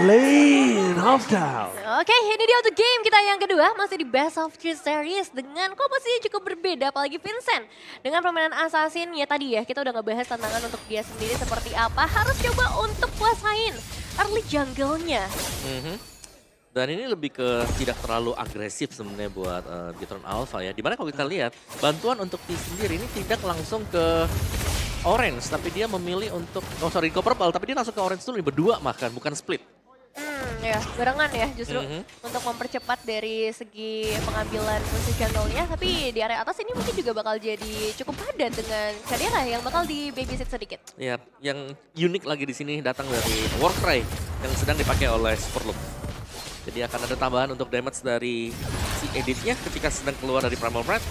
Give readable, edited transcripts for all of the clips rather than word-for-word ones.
Lane of Down. Oke, ini dia untuk game kita yang kedua. Masih di Best of Three Series dengan komposisinya cukup berbeda. Apalagi Vincent. Dengan permainan Assassin ya tadi ya, kita udah ngebahas tantangan untuk dia sendiri seperti apa. Harus coba untuk kuasain early jungle-nya. Dan ini lebih ke tidak terlalu agresif sebenarnya buat Bigetron Alpha ya. Dimana kalau kita lihat, bantuan untuk T sendiri ini tidak langsung ke orange. Tapi dia memilih untuk, ke purple. Tapi dia langsung ke orange dulu, berdua makan, bukan split. Ya, barengan ya justru untuk mempercepat dari segi pengambilan posisi jungle-nya. Tapi di area atas ini mungkin juga bakal jadi cukup padat dengan Kadira yang bakal di babysit sedikit. Ya, yang unik lagi di sini datang dari Warcry yang sedang dipakai oleh Superloop. Jadi akan ada tambahan untuk damage dari si editnya ketika sedang keluar dari Primal Breath.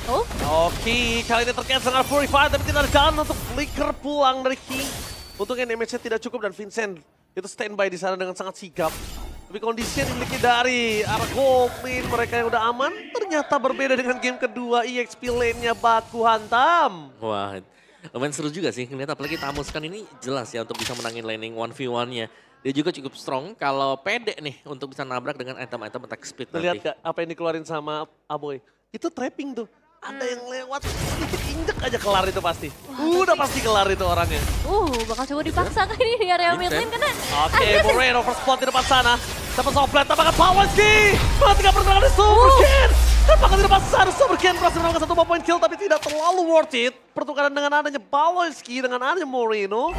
Oke, kali ini tercancel dengan Purify, tapi tidak ada jalan untuk flicker pulang dari King. Untungnya damage-nya tidak cukup dan Vincent itu standby di sana dengan sangat sigap. Tapi kondisi yang dimiliki dari arah Goblin, mereka yang udah aman, ternyata berbeda dengan game kedua. EXP lane-nya baku hantam. Wah, lumayan seru juga sih. Ngeliat apalagi Tamus kan ini jelas ya untuk bisa menangin laning 1v1-nya. Dia juga cukup strong kalau pede nih untuk bisa nabrak dengan item-item attack speed nanti. Lihat gak apa yang dikeluarin sama Aboy? Itu trapping tuh. Ada yang lewat sedikit injek aja kelar itu pasti. Udah pasti kelar itu orangnya. Bakal coba dipaksa kan ini di area mid lane karena Oke, Moreno first spot di depan sana. Dapat Soplet, tampakkan Pawonski. Matikan pergerakan di Superkin. Tampakkan di depan sana, Superkin berhasil mendapatkan 1 point kill tapi tidak terlalu worth it. Pertukaran dengan adanya Pawonski, dengan adanya Moreno.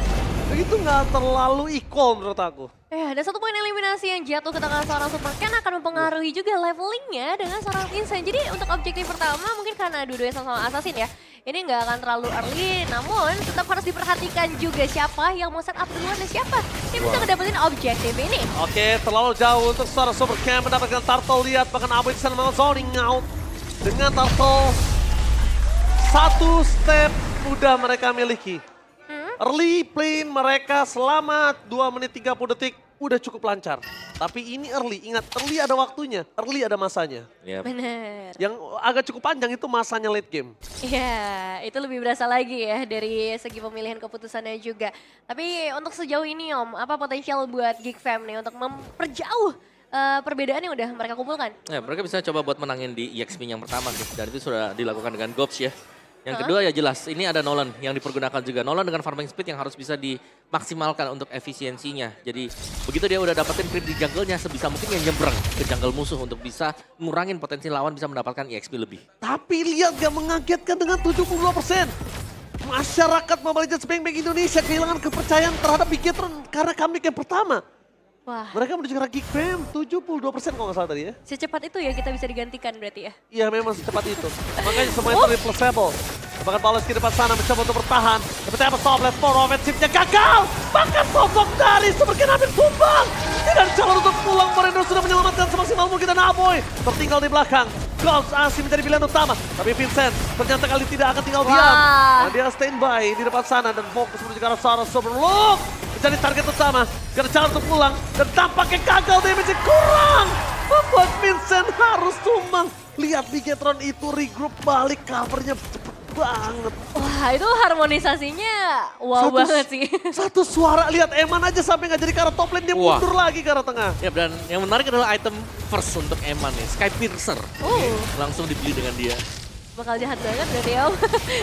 Itu nggak terlalu equal menurut aku. ada 1 poin eliminasi yang jatuh ke tangan seorang Superken akan mempengaruhi juga levelingnya dengan seorang Vincent. Jadi untuk objektif pertama mungkin karena dua-duanya sama-sama assassin ya. Ini nggak akan terlalu early, namun tetap harus diperhatikan juga siapa yang mau set up duluan dan siapa yang bisa ngedapetin objektif ini. Oke, terlalu jauh untuk seorang Superken mendapatkan Turtle. Lihat bahkan Aboy di sana memang zoning out. Dengan Turtle, 1 step udah mereka miliki. Early plane mereka selama 2 menit 30 detik udah cukup lancar. Tapi ini early, ingat early ada waktunya, early ada masanya. Bener. Yang agak cukup panjang itu masanya late game. Iya, itu lebih berasa lagi ya dari segi pemilihan keputusannya juga. Tapi untuk sejauh ini Om, apa potensial buat Geek Fam nih untuk memperjauh perbedaan yang udah mereka kumpulkan? Ya, mereka bisa coba buat menangin di EXP yang pertama sih. Dan itu sudah dilakukan dengan Gobs ya. Yang kedua ya jelas, ini ada Nolan yang dipergunakan juga. Nolan dengan farming speed yang harus bisa dimaksimalkan untuk efisiensinya. Jadi begitu dia udah dapetin creep di jungle-nya, sebisa mungkin yang nyebrang ke jungle musuh untuk bisa ngurangin potensi lawan bisa mendapatkan EXP lebih. Tapi lihat gak mengagetkan dengan 72%. Masyarakat Mobile Legends Bank Indonesia kehilangan kepercayaan terhadap Bigetron karena comeback yang pertama. Wah. Mereka menuju ke Geek Fam 72% kalau nggak salah tadi ya. Secepat itu ya kita bisa digantikan berarti ya? Iya memang secepat itu. Makanya semua itu replaceable. Bahkan Paulus di depan sana mencoba untuk bertahan. Seperti apa Soplet for offensive-nya gagal. Bahkan sosok dari Superken hampir tumbang. Tidak calon untuk pulang. Moreno sudah menyelamatkan semaksimal mungkin dan Aboy tertinggal di belakang. Gobs asing menjadi pilihan utama. Tapi Vincent ternyata kali tidak akan tinggal diam. Dan dia standby di depan sana dan fokus menuju ke arah seorang Superloop. Jadi target utama, karena jalan untuk pulang dan tampaknya gagal, damage kurang. Membuat Vincent harus tumbang. Lihat Bigetron itu regroup balik, covernya cepet banget. Wah itu harmonisasinya wow banget sih. Satu suara, lihat Eman aja sampai nggak jadi ke arah top lane, dia mundur lagi ke arah tengah. Ya dan yang menarik adalah item first untuk Eman ya, Sky Piercer. Langsung dibeli dengan dia. Bakal jahat banget berarti ya.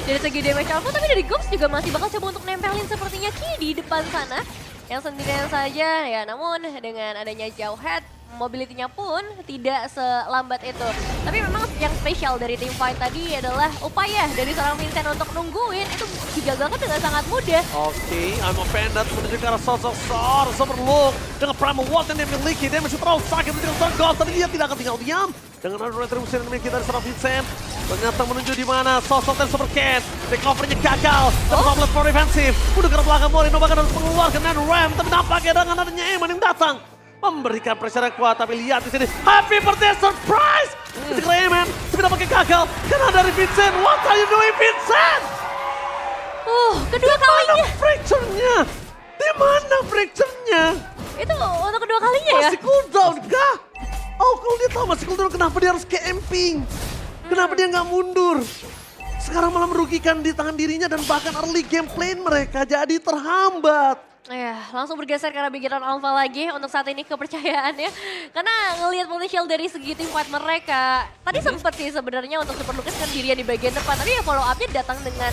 Dari segi damage alpha, tapi dari Gobs juga masih bakal coba untuk nempelin sepertinya Ki di depan sana. Yang sendirian saja ya, namun dengan adanya jauh head, mobility-nya pun tidak selambat itu. Tapi memang yang spesial dari tim fight tadi adalah upaya dari seorang Vincent untuk nungguin itu digagalkan dengan sangat mudah. Oke, I'm offended menuju ke arah sosok Superloop dengan Primal Ward yang dia miliki. Dia masih terlalu sakit menuju ke seorang Ghost, tapi dia tidak akan tinggal diam. Dengan ada retribusi yang dimiliki dari seorang Vincent. Ternyata menuju di mana sosok dan Superken. Takeover-nya gagal. Dan Soplet for defensive. Udah ke belakang Moreno bahkan harus mengeluarkan dan Ram. Tapi nampaknya dengan adanya Eman yang datang. Memberikan pressure yang kuat, tapi lihat di sini. Happy birthday surprise! Ketika Eman, tapi nampaknya gagal. Karena dari Vincent, what are you doing Vincent? Kedua kalinya. Dimana fracture-nya? Dimana fracture-nya? Itu untuk kedua kalinya ya? Masih cooldown kah? Oh kalau dia tahu masih cooldown, kenapa dia harus camping? Kenapa dia nggak mundur? Sekarang malah merugikan di tangan dirinya dan bahkan early game plane mereka jadi terhambat. Ya, langsung bergeser karena Bigetron Alpha lagi untuk saat ini kepercayaannya. Karena ngelihat potensial dari segi tim fight mereka. Tadi sempet sih sebenarnya untuk Super Lucas sendirian di bagian depan. Tapi ya follow up-nya datang dengan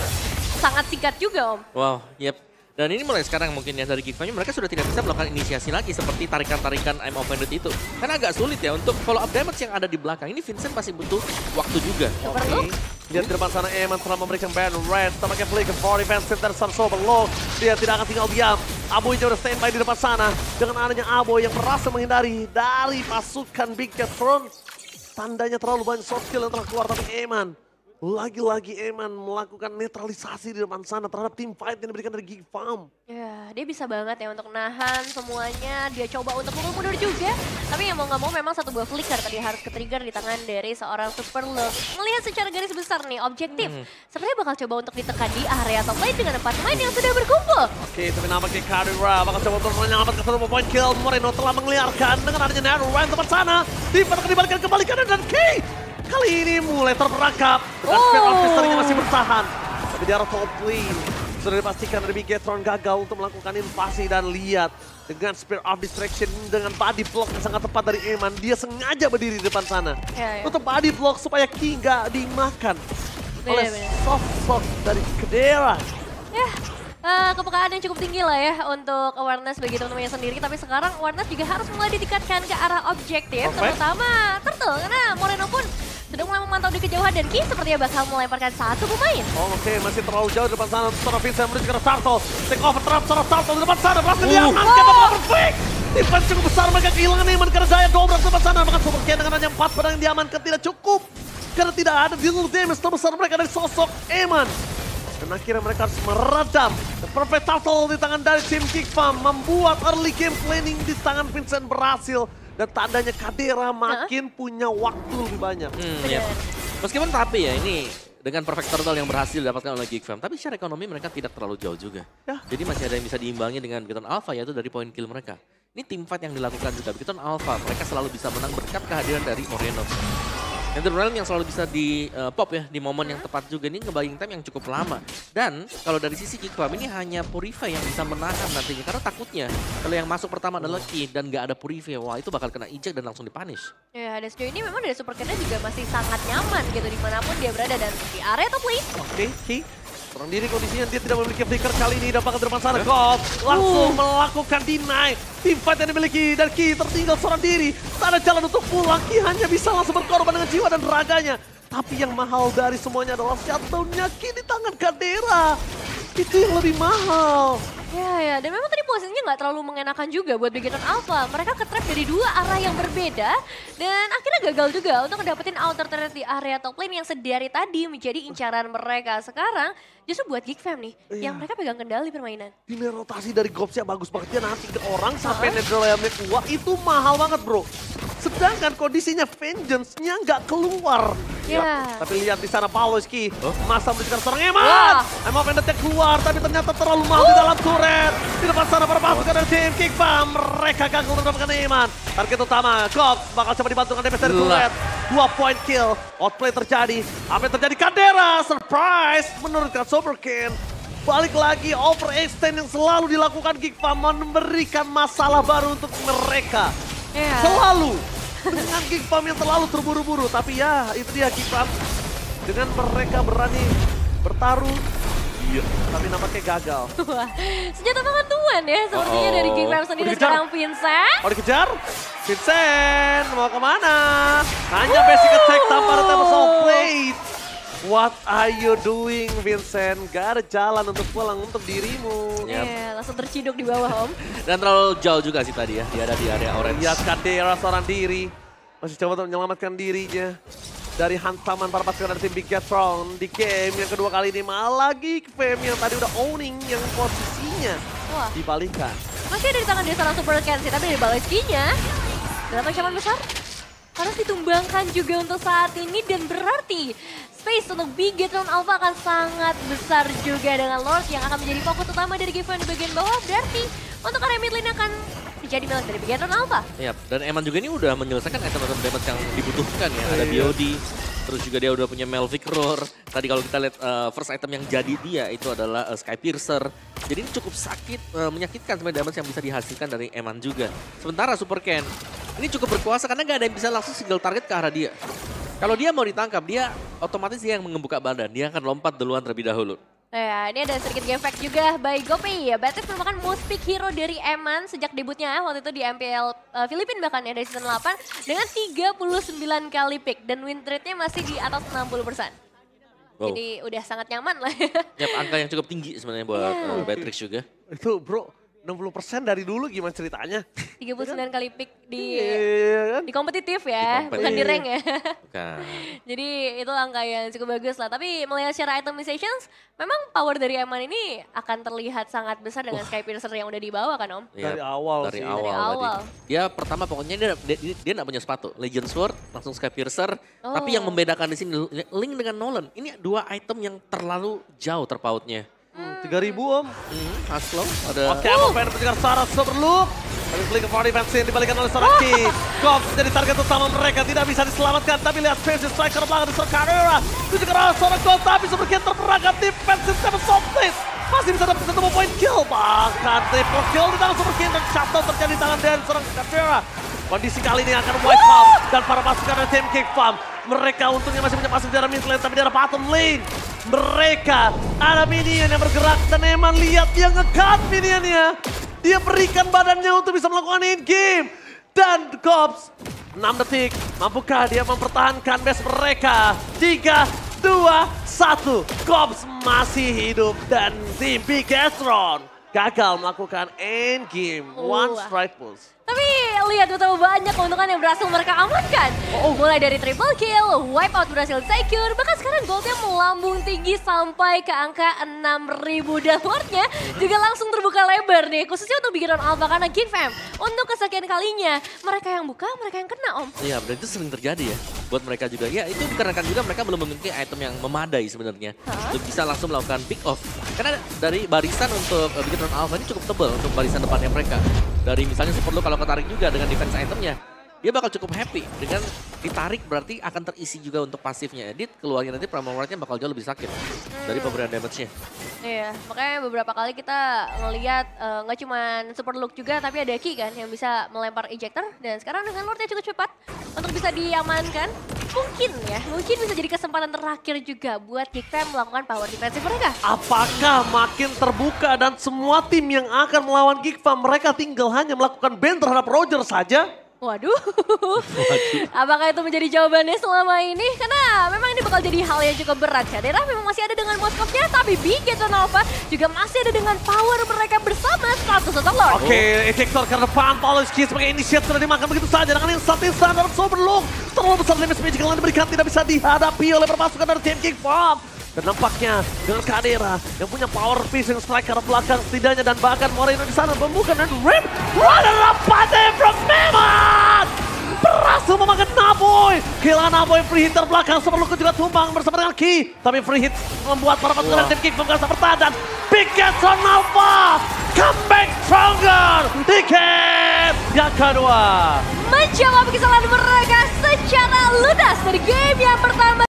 sangat singkat juga, Om. Wow, yep. Dan ini mulai sekarang mungkin ya dari Geekfam mereka sudah tidak bisa melakukan inisiasi lagi seperti tarikan-tarikan I'm offended itu. Karena agak sulit ya untuk follow up damage yang ada di belakang. Ini Vincent pasti butuh waktu juga. Oke. Lihat di depan sana Eman telah memberikan ban red. Tampaknya play ke 4 defensive dari Sarso Low. Dia tidak akan tinggal diam. Aboynya udah standby di depan sana. Dengan adanya Aboy yang berhasil menghindari dari pasukan Bigetron. Tandanya terlalu banyak soft kill yang telah keluar, tapi Eman lagi-lagi Eman melakukan netralisasi di depan sana terhadap tim fight yang diberikan dari Geekfam. Ya, dia bisa banget ya untuk nahan semuanya. Dia coba untuk mundur juga. Tapi yang mau nggak mau memang satu buah flicker tadi harus ke-trigger di tangan dari seorang Super Lux. Melihat secara garis besar nih, objektif. Sepertinya bakal coba untuk ditekan di area top lane dengan 4 pemain yang sudah berkumpul. Oke, tapi nampaknya Kadira bakal coba untuk menyelamatkan satu point kill. Moreno telah mengliarkan dengan adanya Narrow Ryan tempat sana. Tiba dibalikan kembali kanan dan Key kali ini mulai terperangkap. Dengan Spear of Mystery-nya masih bertahan. Tapi di arah top lane sudah dipastikan dari Bigetron gagal untuk melakukan invasi. Dan lihat dengan Spear of Distraction dengan body block yang sangat tepat dari Eman. Dia sengaja berdiri di depan sana. Untuk body block supaya Key nggak dimakan oleh soft dari Kadira. Ya, kepekaan yang cukup tinggi lah ya untuk awareness bagi teman-temannya sendiri. Tapi sekarang awareness juga harus mulai ditingkatkan ke arah objektif. Terutama Turtle, karena Moreno pun sudah mulai memantau di kejauhan dan Key sepertinya bakal melemparkan satu pemain. Oke, masih terlalu jauh di depan sana. Seorang Vincent menuju ke Turtle. Take over terhadap seorang Turtle di depan sana. Berhasil diamankan dengan perfect. Defense cukup besar, mereka kehilangan Eman karena daya dobrak di depan sana. Bahkan Super Ken dengan hanya 4 pedang yang diamankan tidak cukup. Karena tidak ada deal damage terbesar mereka dari sosok Eman. Dan akhirnya mereka harus meredam. The perfect Turtle di tangan dari tim Geekfam membuat early game planning di tangan Vincent berhasil. Dan tandanya Kadira makin punya waktu lebih banyak. Ya. Meskipun tapi ya ini dengan perfect turtle yang berhasil didapatkan oleh Geekfam, tapi secara ekonomi mereka tidak terlalu jauh juga. Ya. Jadi masih ada yang bisa diimbangi dengan Bigetron Alpha yaitu dari point kill mereka. Ini tim fight yang dilakukan juga Bigetron Alpha, mereka selalu bisa menang berkat kehadiran dari Moreno. Ender Realm yang selalu bisa di pop ya di momen yang tepat juga, ini ngebuying time yang cukup lama. Dan kalau dari sisi Geekfam ini hanya Purify yang bisa menahan nantinya. Karena takutnya kalau yang masuk pertama adalah Key dan gak ada Purify, wah itu bakal kena eject dan langsung dipunish. Ya, dan sejauh ini memang dari Super Ken juga masih sangat nyaman gitu dimanapun dia berada dan di area top lane. Oke, Key. Seorang diri kondisinya dia tidak memiliki flicker kali ini. Dapat ke depan sana, God langsung melakukan deny. Tim fight yang dimiliki dan Key tertinggal seorang diri. Tak ada jalan untuk pulang, Key hanya bisa langsung berkorban dengan jiwa dan raganya. Tapi yang mahal dari semuanya adalah shutdown-nya Key di tangan Kadira. Itu yang lebih mahal. Ya, dan memang tadi posisinya nggak terlalu mengenakan juga buat Bigetron Alpha. Mereka ke-trap dari dua arah yang berbeda dan akhirnya gagal juga untuk dapetin outer turret di area top lane yang sedari tadi menjadi incaran mereka. Sekarang justru buat Geekfam nih, yang mereka pegang kendali permainan. Ini rotasi dari Gopsnya bagus banget, dia nanti ke orang sampai Netherlands keluar, itu mahal banget bro. Sedangkan kondisinya Vengeance-nya nggak keluar. Ya. Tapi lihat di sana Pawlowski, masa menuju seorang Eman. Emang Vendetta keluar, tapi ternyata terlalu mahal di dalam turret. Di depan sana berpasukan dari tim Geekfam, mereka gagal mendapatkan Eman. Target utama, Gops bakal coba dibantu dengan DPS dari turret. 2 point kill, outplay terjadi. Apa yang terjadi? Kadira, surprise, menurunkan Super Ken. Balik lagi, overextend yang selalu dilakukan Geekfam memberikan masalah baru untuk mereka. Selalu dengan Geekfam yang terlalu terburu-buru, tapi ya itu dia Geekfam dengan mereka berani bertarung, tapi nampaknya gagal. Wah, senjata penentuan ya sepertinya dari Geekfam sendiri. Sekarang Vincent. Oh dikejar, Vincent mau kemana? Hanya basic attack tanpa ada table soul plate. What are you doing Vincent? Gak ada jalan untuk pulang untuk dirimu. Langsung terciduk di bawah Om. Dan terlalu jauh juga sih tadi ya, dia ada di area orange. Lihat Kadira seorang diri, masih coba untuk menyelamatkan dirinya dari hantaman para pasukan dari tim Bigetron di game yang kedua kali ini. Malah lagi Fem yang tadi udah owning yang posisinya dibalikan. Masih ada di tangan dia seorang Super Ken sih, tapi dari Baleskinya dalam ancaman besar harus ditumbangkan juga untuk saat ini dan berarti space untuk Bigetron Alpha akan sangat besar juga dengan Lord yang akan menjadi fokus utama dari Geekfam di bagian bawah. Berarti untuk area mid lane akan menjadi milik dari Bigetron Alpha. Iya, dan Eman juga ini udah menyelesaikan item-item damage yang dibutuhkan ya. Ada BOD, Terus juga dia udah punya Melvic Roar. Tadi kalau kita lihat first item yang jadi dia itu adalah Sky Piercer. Jadi ini cukup menyakitkan sebenarnya damage yang bisa dihasilkan dari Eman juga. Sementara Super Ken ini cukup berkuasa karena nggak ada yang bisa langsung single target ke arah dia. Kalau dia mau ditangkap, dia otomatis dia yang membuka badan. Dia akan lompat duluan terlebih dahulu. Ya, ini ada sedikit game fact juga by Gopay. Ya, Batif merupakan most pick hero dari Eman sejak debutnya waktu itu di MPL Filipina bahkan ya dari season 8 dengan 39 kali pick dan win rate-nya masih di atas 60%. Wow. Jadi udah sangat nyaman lah. Yap, angka yang cukup tinggi sebenarnya buat Beatrix juga. Itu bro, 60% dari dulu gimana ceritanya? 39 kali pick di Iya kan? di kompetitif ya, Di kompetitif. bukan di rank ya. Bukan. Jadi itu angka yang cukup bagus lah. Tapi melihat secara itemizations, memang power dari Eman ini akan terlihat sangat besar dengan Sky Piercer yang udah dibawa kan Om? Yap, Dari awal dari sih. awal Dari tadi. awal. Dia pertama pokoknya dia nggak punya sepatu. Legend Sword, langsung Sky Piercer. Oh. Tapi yang membedakan di sini Link dengan Nolan. Ini dua item yang terlalu jauh terpautnya. 3.000 om. Haslow ada. Oke, apa pengen mendengar Sarah Superloop. Tapi flick for defense yang dibalikan oleh Soraki. Gops jadi target utama mereka, tidak bisa diselamatkan. Tapi lihat Space Striker belakang di Carrera. Itu juga arah seorang Gops, tapi Super King terperangkap defensive Seven Softplate. Masih bisa dapat satu point kill. Bahkan triple kill di tangan Super King dan shutdown terjadi di tangan dari seorang Carrera. Kondisi kali ini akan wipe out dan para pasukan dari tim Kick Farm. Mereka untungnya masih punya pasif di arah mid lane, tapi di arah bottom lane. Mereka ada minion yang bergerak dan Eman lihat dia nge-cut minionnya. Dia berikan badannya untuk bisa melakukan in-game. Dan Gops 6 detik, mampukah dia mempertahankan base mereka? 3, 2, 1. Gops masih hidup dan tim Bigetron gagal melakukan end-game. One strike pulse. Tapi lihat betapa banyak keuntungan yang berhasil mereka amankan. Mulai dari triple kill, wipeout berhasil secure, bahkan sekarang goldnya melambung tinggi sampai ke angka 6.000 dan wardnya juga langsung terbuka lebar nih. Khususnya untuk Bigetron Alpha karena Geek Fam. Untuk kesekian kalinya, mereka yang buka, mereka yang kena Om. Iya, berarti itu sering terjadi ya buat mereka juga. Ya, itu dikarenakan juga mereka belum memiliki item yang memadai sebenarnya untuk bisa langsung melakukan pick off. Karena dari barisan untuk Bigetron Alpha ini cukup tebal untuk barisan depannya mereka. Dari misalnya Superloop kalau ketarik juga dengan defense itemnya, dia bakal cukup happy. Dengan ditarik berarti akan terisi juga untuk pasifnya. Edit keluarnya nanti Primoratnya bakal jauh lebih sakit dari pemberian damage-nya. Iya, makanya beberapa kali kita ngelihat nggak cuma Superloop juga, tapi ada Ki kan yang bisa melempar ejector. Dan sekarang dengan Lordnya cukup cepat untuk bisa diamankan. Mungkin bisa jadi kesempatan terakhir juga buat Geek Fam melakukan power defensive mereka. Apakah makin terbuka dan semua tim yang akan melawan Geek Farm mereka tinggal hanya melakukan ban terhadap Roger saja? Waduh, apakah itu menjadi jawabannya selama ini? Karena memang ini bakal jadi hal yang cukup berat. Shadera memang masih ada dengan Moskopnya, tapi Bigetron Alpha juga masih ada dengan power mereka bersama Stratus atau Lord. Oke, ejector ke depan, Paulovski sebagai initiate sudah dimakan begitu saja dengan instant dari Soberlook. Terlalu besar damage magical yang diberikan tidak bisa dihadapi oleh perpasukan dari tim King Farm. Dan nampaknya dengan Kadera yang punya power fishing striker belakang setidaknya dan bahkan Moreno di sana membuka dan rip runner up from Memon. Berhasil memakan Naboy. Kehilangan Naboy, free hit terbelakang. Superlook juga tumbang bersama dengan Ki. Tapi free hit membuat para pasukan dari tim King Farm gak bertahan. Dan Bigetron Alpha comeback stronger di game yang kedua. Menjawab kesalahan mereka secara lunas dari game yang pertama.